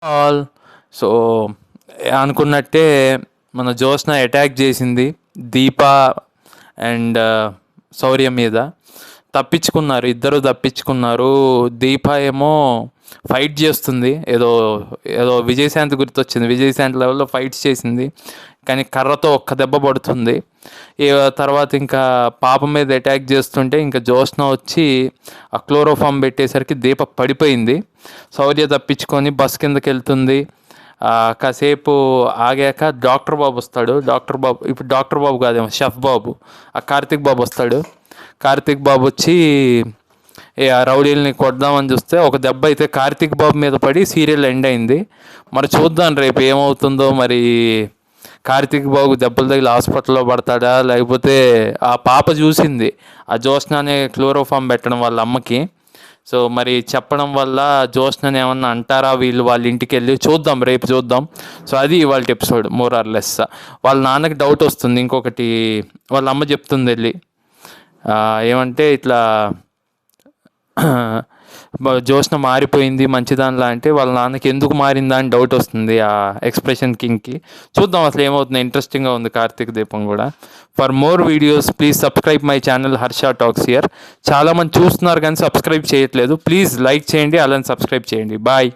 All. So అనుకున్నట్టే మన Jyotsna attack చేసింది దీప అండ్ శౌర్య మీద. తప్పించుకున్నారు, ఇద్దరు తప్పించుకున్నారు. దీప ఏమో ఫైట్ చేస్తుంది, ఏదో ఏదో విజయశాంతి గుర్తొచ్చింది, విజయశాంతి లెవెల్లో ఫైట్స్ చేసింది, కానీ కర్రతో ఒక్క దెబ్బ పడుతుంది. తర్వాత ఇంకా పాప మీద అటాక్ చేస్తుంటే ఇంకా జ్యోత్స్న వచ్చి ఆ క్లోరోఫామ్ పెట్టేసరికి దీప పడిపోయింది. శౌర్య తప్పించుకొని బస్ కిందకి వెళ్తుంది. కాసేపు ఆగాక డాక్టర్ బాబు వస్తాడు. డాక్టర్ బాబు ఇప్పుడు డాక్టర్ బాబు కాదేమో, షెఫ్ బాబు, ఆ కార్తిక్ బాబు వస్తాడు. కార్తిక్ బాబు వచ్చి ఆ రౌడీల్ని కొడదామని చూస్తే ఒక దెబ్బ అయితే కార్తిక్ బాబు మీద పడి సీరియల్ ఎండ్ అయింది. మరి చూద్దాం రేపు ఏమవుతుందో. మరి కార్తిక్ బాబు దెబ్బలు తగిలి హాస్పిటల్లో పడతాడా, లేకపోతే ఆ పాప చూసింది ఆ జ్యోత్స్ననే క్లోరోఫామ్ పెట్టడం వాళ్ళ అమ్మకి. సో మరి చెప్పడం వల్ల జ్యోత్స్నని ఏమన్నా అంటారా వీళ్ళు వాళ్ళ ఇంటికి వెళ్ళి, చూద్దాం రేపు చూద్దాం. సో అది ఇవాళ ఎపిసోడ్ మోర్ ఆర్ లెస్. వాళ్ళ నాన్నకి డౌట్ వస్తుంది. ఇంకొకటి వాళ్ళ అమ్మ చెప్తుంది వెళ్ళి, ఏమంటే ఇట్లా జ్యోత్స్న మారిపోయింది మంచిదానిలా అంటే, వాళ్ళ నాన్నకి ఎందుకు మారిందా అని డౌట్ వస్తుంది ఆ ఎక్స్ప్రెషన్ కింగ్కి. చూద్దాం అసలు ఏమవుతుంది. ఇంట్రెస్టింగ్గా ఉంది కార్తీక దీపం కూడా. For more videos please subscribe my channel Harsha talks here. చాలామంది చూస్తున్నారు కానీ సబ్స్క్రైబ్ చేయట్లేదు. ప్లీజ్ లైక్ చేయండి, అలానే సబ్స్క్రైబ్ చేయండి. బాయ్.